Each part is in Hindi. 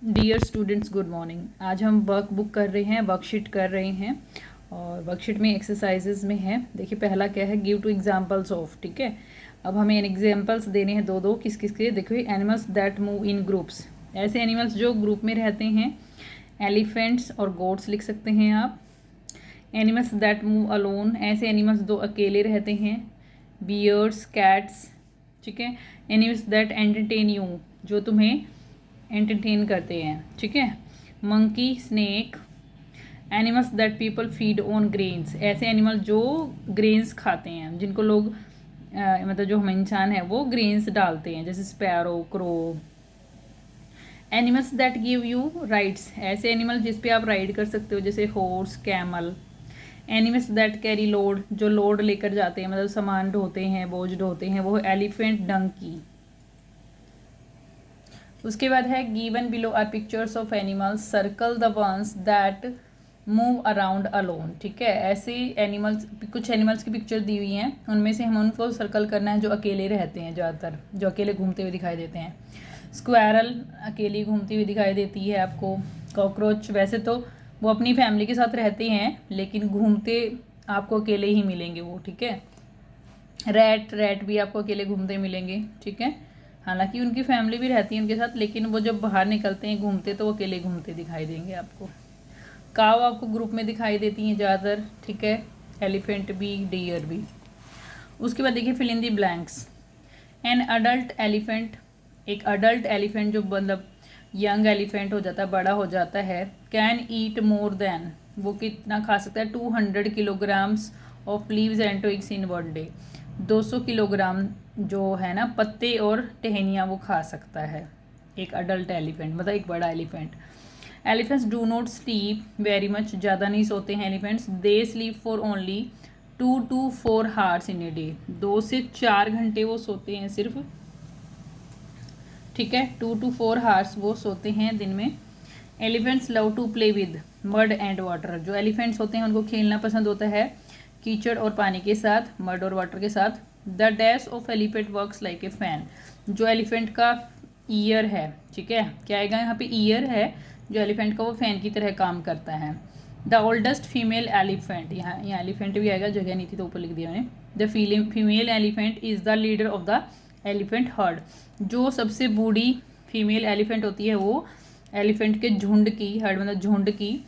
Dear students, good morning. आज हम वर्क बुक कर रहे हैं, वर्कशीट कर रहे हैं और वर्कशीट में एक्सरसाइजेज में है। देखिए पहला क्या है, गिव टू एग्जांपल्स ऑफ। ठीक है, अब हमें एग्जांपल्स देने हैं दो किस किस के। देखो animals that move in groups, ऐसे एनिमल्स जो ग्रुप में रहते हैं। एलिफेंट्स और गोट्स लिख सकते हैं आप। एनिमल्स दैट मूव अलोन, ऐसे एनिमल्स जो अकेले रहते हैं। Bears, cats. ठीक है, एनिमल्स दैट एंटरटेन यू, जो तुम्हें एंटरटेन करते हैं। ठीक है, monkey, snake. Animals that people feed on grains, ऐसे एनिमल जो ग्रेन्स खाते हैं, जिनको लोग मतलब जो हम इंसान है वो ग्रेन्स डालते हैं, जैसे sparrow, crow. Animals that give you rides, ऐसे एनिमल जिस पे आप राइड कर सकते हो, जैसे horse, camel. Animals that carry load, जो लोड लेकर जाते हैं, मतलब सामान ढोते हैं, बोझ ढोते हैं, वो एलिफेंट, डंकी। उसके बाद है given below are pictures of animals, circle the ones that move around alone. ठीक है, ऐसे एनिमल्स, कुछ एनिमल्स की पिक्चर दी हुई हैं, उनमें से हम उनको सर्कल करना है जो अकेले रहते हैं, ज़्यादातर जो अकेले घूमते हुए दिखाई देते हैं। स्क्वायरल अकेली घूमती हुई दिखाई देती है आपको। कॉकरोच, वैसे तो वो अपनी फैमिली के साथ रहते हैं लेकिन घूमते आपको अकेले ही मिलेंगे वो। ठीक है, रैट भी आपको अकेले घूमते मिलेंगे। ठीक है, हालांकि उनकी फैमिली भी रहती है उनके साथ, लेकिन वो जब बाहर निकलते हैं घूमते तो वो अकेले घूमते दिखाई देंगे आपको। काव आपको ग्रुप में दिखाई देती हैं ज़्यादातर। ठीक है, एलिफेंट भी, डियर भी। उसके बाद देखिए fill in the blanks. An adult elephant, एक अडल्ट एलिफेंट जो मतलब यंग एलिफेंट हो जाता है, बड़ा हो जाता है। कैन ईट मोर देन, वो कितना खा सकता है, 200 kilograms of leaves and twigs in one day. 200 kilogram जो है ना पत्ते और टहनियाँ वो खा सकता है एक अडल्ट एलिफेंट, मतलब एक बड़ा elephant. Elephants do not sleep very much, ज़्यादा नहीं सोते हैं elephants. They sleep for only 2 to 4 hours in a day, 2 से 4 घंटे वो सोते हैं सिर्फ। ठीक है, 2 to 4 hours वो सोते हैं दिन में। Elephants love to play with mud and water, जो एलिफेंट्स होते हैं उनको खेलना पसंद होता है कीचड़ और पानी के साथ, मड और वाटर के साथ। The dash of elephant works like a fan, जो एलिफेंट का ईयर है। ठीक है, क्या आएगा यहाँ पे, ईयर है जो एलिफेंट का, वो फैन की तरह काम करता है। द ओल्डेस्ट फीमेल एलिफेंट, यहाँ एलिफेंट भी आएगा, जगह नहीं थी तो ऊपर लिख दिया मैंने। The female elephant is the leader of the elephant heard, जो सबसे बूढ़ी फीमेल एलिफेंट होती है वो एलिफेंट के झुंड की, हर्ड मतलब झुंड की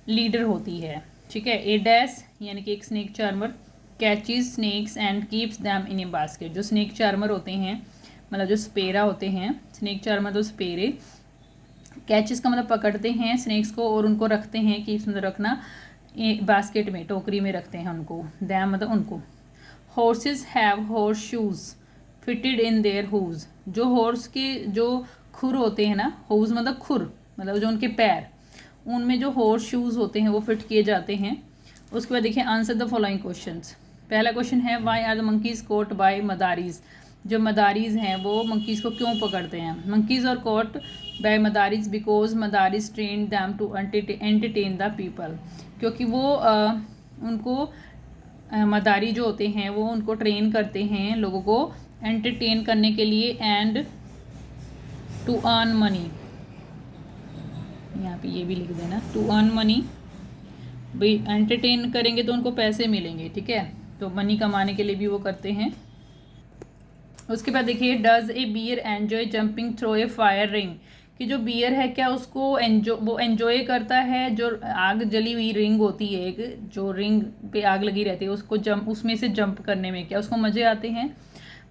लीडर होती है। ठीक है, ए डैश यानी कि एक snake charmer catches snakes and keeps them in A basket, जो स्नेक चार्मर होते हैं मतलब जो स्पेरा होते हैं, स्नेक चार्मर तो स्पेरे, कैचेस का मतलब पकड़ते हैं स्नेक्स को और उनको रखते हैं, कीप्स मतलब रखना, बास्केट में, टोकरी में रखते हैं उनको, दैम मतलब उनको। Horses have horse shoes fitted in their hooves, जो हॉर्स के जो खुर होते हैं ना, हूज मतलब खुर मतलब जो उनके पैर, उनमें जो हॉर्स शूज़ होते हैं वो फिट किए जाते हैं। उसके बाद देखिए आंसर द फॉलोइंग क्वेश्चंस। पहला क्वेश्चन है why are the monkeys caught by madaris, जो मदारीज हैं वो मंकीज़ को क्यों पकड़ते हैं। मंकीज़ और caught by madaris because madaris train them to entertain the people, क्योंकि वो उनको मदारी जो होते हैं वो उनको ट्रेन करते हैं लोगों को एंटरटेन करने के लिए एंड टू अर्न मनी, यहाँ पे ये भी लिख देना, टू अर्न मनी, भाई एंटरटेन करेंगे तो उनको पैसे मिलेंगे। ठीक है, तो मनी कमाने के लिए भी वो करते हैं। उसके बाद देखिए does a bear enjoy jumping through a fire ring, कि जो बियर है क्या उसको वो एन्जॉय करता है, जो आग जली हुई रिंग होती है, एक जो रिंग पे आग लगी रहती है उसको जंप, उसमें से जंप करने में क्या उसको मज़े आते हैं,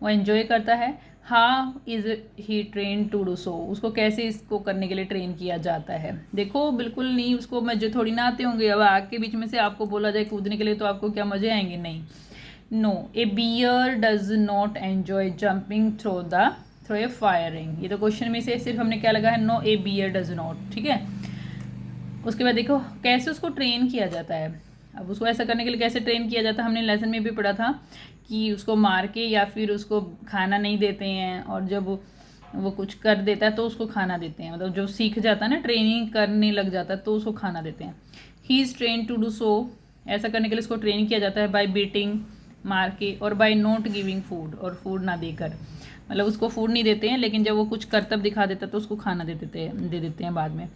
वो एन्जॉय करता है। हाँ is he train to do so, उसको कैसे इसको करने के लिए ट्रेन किया जाता है। देखो बिल्कुल नहीं, उसको मज़े थोड़ी ना आते होंगे। अब आग के बीच में से आपको बोला जाए कूदने के लिए तो आपको क्या मज़े आएंगे, नहीं। No, a bear does not enjoy jumping through a fire ring, ये तो क्वेश्चन में से सिर्फ हमने क्या लगा है, no a bear does not. ठीक है, उसके बाद देखो कैसे उसको ट्रेन किया जाता है। अब उसको ऐसा करने के लिए कैसे ट्रेन किया जाता है, हमने लेसन में भी पढ़ा था कि उसको मार के या फिर उसको खाना नहीं देते हैं, और जब वो कुछ कर देता है तो उसको खाना देते हैं, मतलब जो सीख जाता है ना, ट्रेनिंग करने लग जाता है तो उसको खाना देते हैं। He is train to do so, ऐसा करने के लिए उसको ट्रेन किया जाता है बाय बीटिंग, मार के, और बाय नॉट गिविंग फूड, और फूड ना देकर। मतलब उसको फूड नहीं देते हैं, लेकिन जब वो कुछ करतब दिखा देता है तो उसको खाना दे देते हैं बाद में।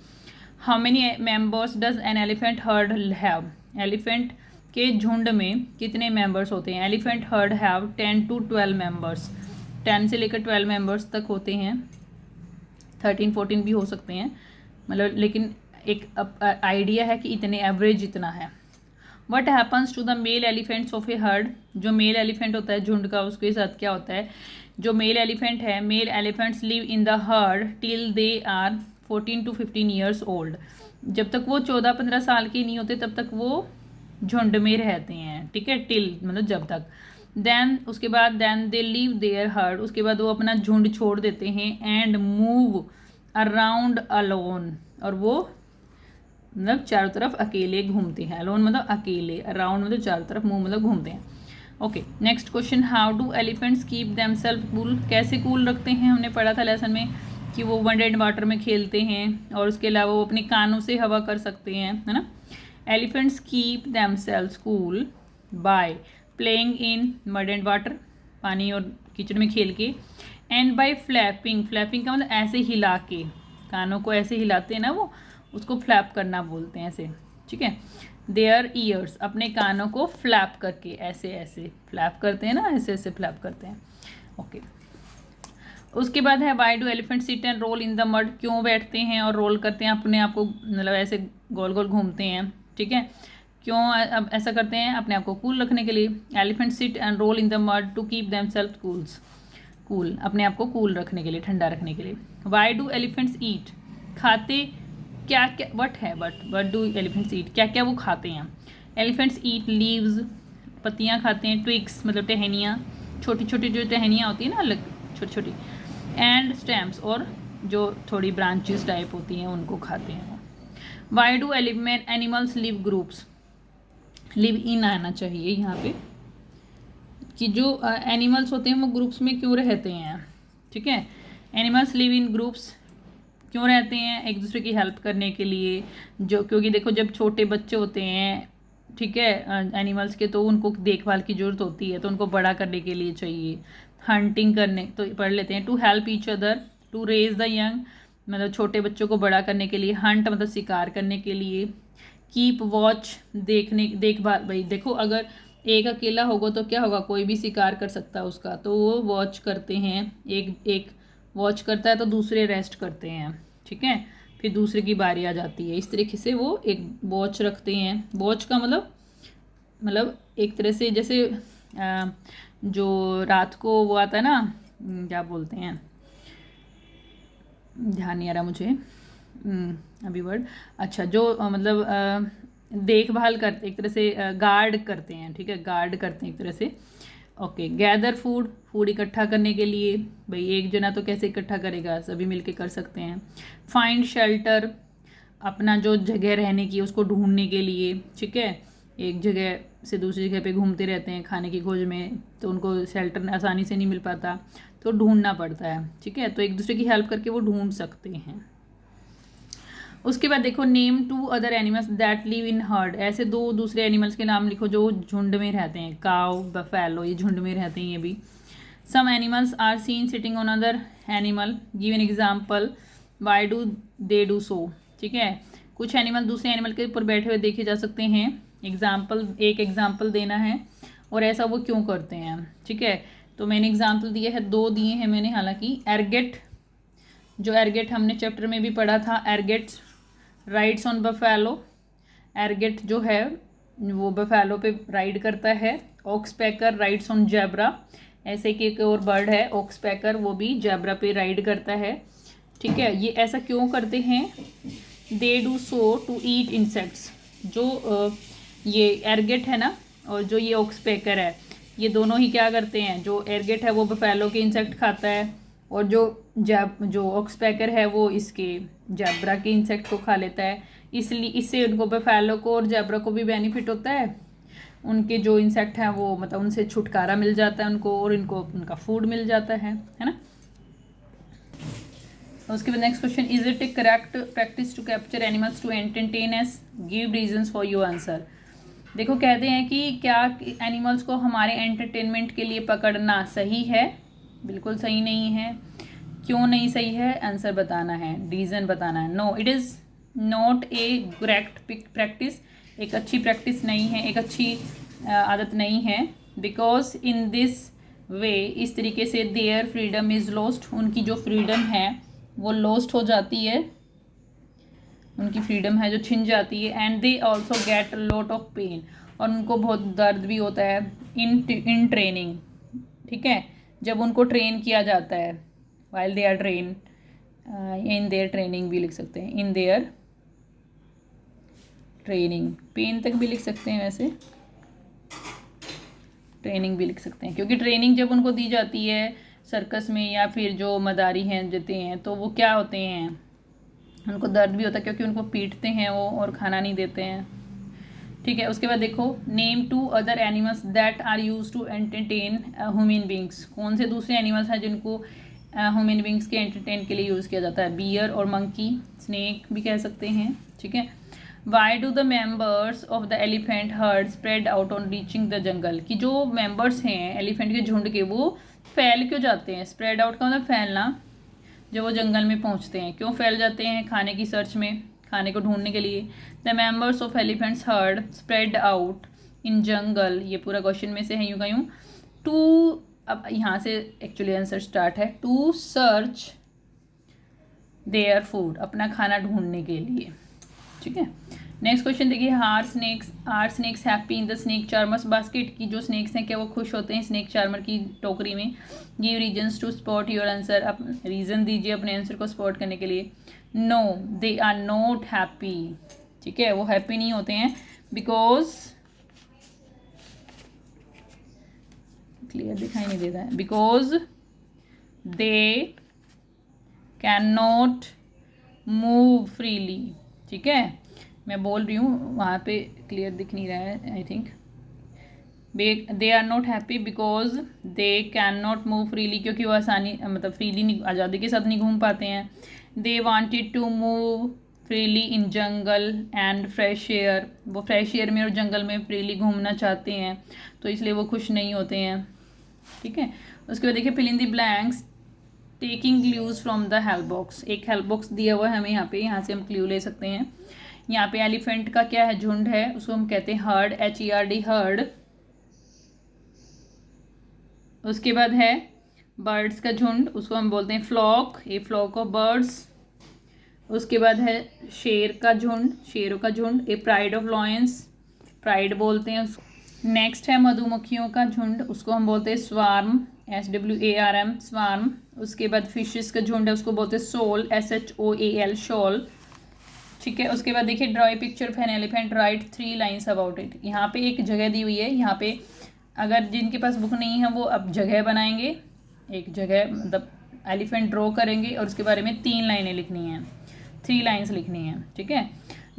How many members does an elephant heard have? Elephant के झुंड में कितने मेंबर्स होते हैं? Elephant heard have 10 to 12 members. 10 से लेकर 12 मेंबर्स तक होते हैं, 13-14 भी हो सकते हैं, मतलब लेकिन एक आइडिया है कि इतने, एवरेज इतना है। What happens to the male elephants of a herd? जो मेल एलिफेंट होता है झुंड का, उसके साथ क्या होता है? जो मेल एलिफेंट है, male elephants live in the herd till they are 14 to 15 years old. जब तक वो 14-15 साल के नहीं होते तब तक वो झुंड में रहते हैं, ठीक है, टिल मतलब जब तक। देन उसके बाद then they leave their herd, उसके बाद वो अपना झुंड छोड़ देते हैं। एंड मूव अराउंड अलोन, और वो मतलब चारों तरफ अकेले घूमते हैं। अलोन मतलब अकेले, अराउंड मतलब चारों तरफ, मूव मतलब घूमते हैं। Okay, next question, how do elephants keep themselves cool? कैसे कूल रखते हैं? हमने पढ़ा था लेसन में कि वो मड एंड वाटर में खेलते हैं, और उसके अलावा वो अपने कानों से हवा कर सकते हैं, है ना। Elephants keep themselves cool by playing in mud and water, पानी और कीचड़ में खेल के। एंड बाय फ्लैपिंग, फ्लैपिंग का मतलब ऐसे हिला के, कानों को ऐसे हिलाते हैं ना वो, उसको फ्लैप करना बोलते हैं ऐसे, ठीक है। देयर ईयर्स, अपने कानों को फ्लैप करके, ऐसे ऐसे फ्लैप करते हैं ना, ऐसे ऐसे फ्लैप करते हैं। ओके, उसके बाद है why do elephant sit and roll in the mud? क्यों बैठते हैं और रोल करते हैं अपने आप को, मतलब ऐसे गोल गोल घूमते हैं, ठीक है। क्यों अब ऐसा करते हैं? अपने आप को कूल रखने के लिए। Elephant sit and roll in the mud to keep themselves cool, अपने आप को कूल रखने के लिए, ठंडा रखने के लिए। वाई डू एलिफेंट्स ईट? खाते क्या क्या, वट डू एलिफेंट्स ईट? क्या क्या वो खाते हैं? एलिफेंट्स ईट लीव्स, पत्तियाँ खाते हैं। ट्विग्स मतलब टहनियाँ, छोटी छोटी जो टहनियाँ होती हैं ना, अलग छोटी छोटी। एंड स्टेम्स, और जो थोड़ी ब्रांचेस टाइप होती हैं उनको खाते हैं। Why do animals live groups? Live in आना चाहिए यहाँ पे, कि जो एनिमल्स होते हैं वो ग्रुप्स में क्यों रहते हैं, ठीक है। एनिमल्स लिव इन ग्रुप्स क्यों रहते हैं? एक दूसरे की हेल्प करने के लिए, जो क्योंकि देखो जब छोटे बच्चे होते हैं, ठीक है, एनिमल्स के, तो उनको देखभाल की ज़रूरत होती है, तो उनको बड़ा करने के लिए चाहिए। हंटिंग करने, तो पढ़ लेते हैं। To help each other, to raise the young मतलब छोटे बच्चों को बड़ा करने के लिए। हंट मतलब शिकार करने के लिए। कीप वॉच, देखभाल, भाई देखो अगर एक अकेला होगा तो क्या होगा, कोई भी शिकार कर सकता है उसका, तो वो वॉच करते हैं, एक वॉच करता है तो दूसरे रेस्ट करते हैं, ठीक है, फिर दूसरे की बारी आ जाती है। इस तरीके से वो एक वॉच रखते हैं। वॉच का मतलब एक तरह से जैसे जो रात को वो आता है ना, क्या बोलते हैं, ध्यान नहीं आ रहा मुझे अभी वर्ड। अच्छा, जो मतलब देखभाल करते, एक तरह से गार्ड करते हैं, ठीक है, गार्ड करते हैं एक तरह से। ओके, गैदर फूड इकट्ठा करने के लिए, भाई एक जना तो कैसे इकट्ठा करेगा, सभी मिलके कर सकते हैं। फाइंड शेल्टर, अपना जो जगह रहने की उसको ढूंढने के लिए, ठीक है, एक जगह से दूसरी जगह पे घूमते रहते हैं खाने की खोज में, तो उनको शेल्टर आसानी से नहीं मिल पाता, तो ढूंढना पड़ता है, ठीक है, तो एक दूसरे की हेल्प करके वो ढूंढ सकते हैं। उसके बाद देखो, name 2 other animals that live in heard, ऐसे 2 दूसरे एनिमल्स के नाम लिखो जो झुंड में रहते हैं। काउ, बफेलो, ये झुंड में रहते हैं ये भी। Some animals are seen sitting on other animal, give an example, why do they do so, ठीक है, कुछ एनिमल दूसरे एनिमल के ऊपर बैठे हुए देखे जा सकते हैं। एक एग्जाम्पल देना है और ऐसा वो क्यों करते हैं, ठीक है। तो मैंने एग्जाम्पल दिए हैं, 2 दिए हैं मैंने, हालांकि एरगेट, जो एरगेट हमने चैप्टर में भी पढ़ा था, एरगेट राइड्स ऑन बफेलो, एरगेट जो है वो बफेलो पे राइड करता है। ऑक्सपैकर राइड्स ऑन जैबरा, ऐसे कि एक और बर्ड है ऑक्सपैकर, वो भी जैबरा पे राइड करता है, ठीक है। ये ऐसा क्यों करते हैं? They do so to eat insects, जो ये एरगेट है ना और जो ये ऑक्सपैकर है, ये दोनों ही क्या करते हैं, जो एरगेट है वो बफेलो के इंसेक्ट खाता है, और जो ऑक्सपैकर है वो इसके जैबरा के इंसेक्ट को खा लेता है। इसलिए इससे उनको बफेलो को और जैबरा को भी बेनिफिट होता है, उनके जो इंसेक्ट हैं वो मतलब उनसे छुटकारा मिल जाता है उनको, और इनको उनका फूड मिल जाता है ना। उसके बाद next question, is it a correct practice to capture animals to entertain us? Give reasons for your answer. देखो कहते हैं कि क्या एनिमल्स को हमारे एंटरटेनमेंट के लिए पकड़ना सही है? बिल्कुल सही नहीं है। क्यों नहीं सही है, आंसर बताना है, रीज़न बताना है। No, it is not a correct practice. एक अच्छी प्रैक्टिस नहीं है, एक अच्छी आदत नहीं है। बिकॉज इन दिस वे, इस तरीके से देयर फ्रीडम इज़ लॉस्ट, उनकी जो फ्रीडम है वो लॉस्ट हो जाती है, उनकी फ्रीडम है जो छिन जाती है। And they also get lot of pain, और उनको बहुत दर्द भी होता है इन ट्रेनिंग। ठीक है, जब उनको ट्रेन किया जाता है, while they are train, in their training भी लिख सकते हैं, इन देयर ट्रेनिंग, पेन तक भी लिख सकते हैं, वैसे ट्रेनिंग भी लिख सकते हैं, क्योंकि ट्रेनिंग जब उनको दी जाती है सर्कस में या फिर जो मदारी हैं देते हैं, तो वो क्या होते हैं, उनको दर्द भी होता है क्योंकि उनको पीटते हैं वो और खाना नहीं देते हैं। ठीक है, उसके बाद देखो, name 2 other animals that are use to entertain human beings. कौन से दूसरे एनिमल्स हैं जिनको ह्यूमन बींग्स के एंटरटेन के लिए यूज़ किया जाता है? बियर और मंकी, स्नेक भी कह सकते हैं। ठीक है, why do the members of the elephant heard spread out on reaching the jungle, कि जो मेम्बर्स हैं एलिफेंट के झुंड के वो फैल क्यों जाते हैं? स्प्रेड आउट का मतलब फैलना, जब वो जंगल में पहुंचते हैं क्यों फैल जाते हैं? खाने की सर्च में, खाने को ढूंढने के लिए। The members of elephants herd spread out in jungle, ये पूरा क्वेश्चन में से है यूं का यूं। टू, अब यहाँ से एक्चुअली आंसर स्टार्ट है, टू सर्च देयर फूड, अपना खाना ढूंढने के लिए। ठीक है, नेक्स्ट क्वेश्चन देखिए, are snakes happy in the snake charmers basket, की जो स्नेक्स हैं क्या वो खुश होते हैं स्नेक चार्मर की टोकरी में? Give reasons to spot your answer, अब रीज़न दीजिए अपने आंसर को स्पॉट करने के लिए। No, they are not happy. ठीक है, वो हैप्पी नहीं होते हैं, बिकॉज क्लियर दिखाई नहीं देता है, because they can not move freely. ठीक है, मैं बोल रही हूँ वहाँ पे क्लियर दिख नहीं रहा है, I think. They are not happy because they can not move freely, क्योंकि वो आसानी मतलब फ्रीली नहीं, आज़ादी के साथ नहीं घूम पाते हैं। They wanted to move freely in jungle and fresh air, वो फ्रेश एयर में और जंगल में फ्रीली घूमना चाहते हैं, तो इसलिए वो खुश नहीं होते हैं। ठीक है, उसके बाद देखिए, fill in the blanks taking clues from the help box, एक हेल्प बॉक्स दिया हुआ है हमें यहाँ पे, यहाँ से हम क्ल्यू ले सकते हैं। यहाँ पे एलिफेंट का क्या है, झुंड है, उसको हम कहते हैं हर्ड, HERD, हर्ड। उसके बाद है बर्ड्स का झुंड, उसको हम बोलते हैं flock, a flock of birds. उसके बाद है शेर का झुंड, शेरों का झुंड, a pride of lions, pride बोलते हैं उसको। नेक्स्ट है मधुमक्खियों का झुंड, उसको हम बोलते हैं स्वार्म, SWARM, स्वार्म। उसके बाद फिशेस का झुंड है, उसको बोलते हैं सोल, SHOAL, शॉल। ठीक है, उसके बाद देखिए, draw a picture of an elephant, right 3 lines about it. यहाँ पे एक जगह दी हुई है, यहाँ पे अगर जिनके पास बुक नहीं है वो अब जगह बनाएंगे, एक जगह मतलब एलिफेंट ड्रॉ करेंगे और उसके बारे में 3 लाइनें लिखनी हैं, 3 लाइन्स लिखनी हैं। ठीक है,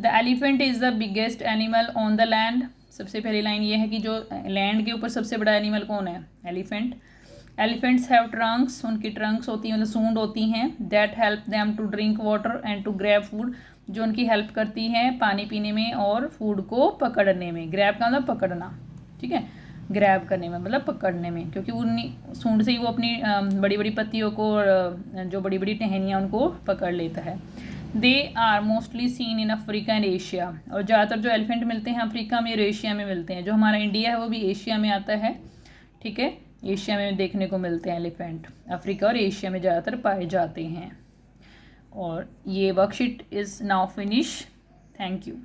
the elephant is the biggest animal on the land, सबसे पहली लाइन ये है कि जो लैंड के ऊपर सबसे बड़ा एनिमल कौन है? एलिफेंट। एलिफेंट्स हैव ट्रंक्स, उनकी ट्रंक्स होती हैं, मतलब सूंड होती हैं, that help them to drink water and to grab food, जो उनकी हेल्प करती हैं पानी पीने में और फूड को पकड़ने में। ग्रैब का मतलब पकड़ना, ठीक है, ग्रैब करने में मतलब पकड़ने में, क्योंकि उन सूंड से ही वो अपनी बड़ी बड़ी पत्तियों को और जो बड़ी बड़ी टहनियाँ उनको पकड़ लेता है। They are mostly seen in Africa and Asia, और ज़्यादातर जो एलिफेंट मिलते हैं अफ्रीका में और एशिया में मिलते हैं। जो हमारा इंडिया है वो भी एशिया में आता है। ठीक है, एशिया में देखने को मिलते हैं एलिफेंट, अफ्रीका और एशिया में ज़्यादातर पाए जाते हैं। और ये worksheet is now finish. Thank you.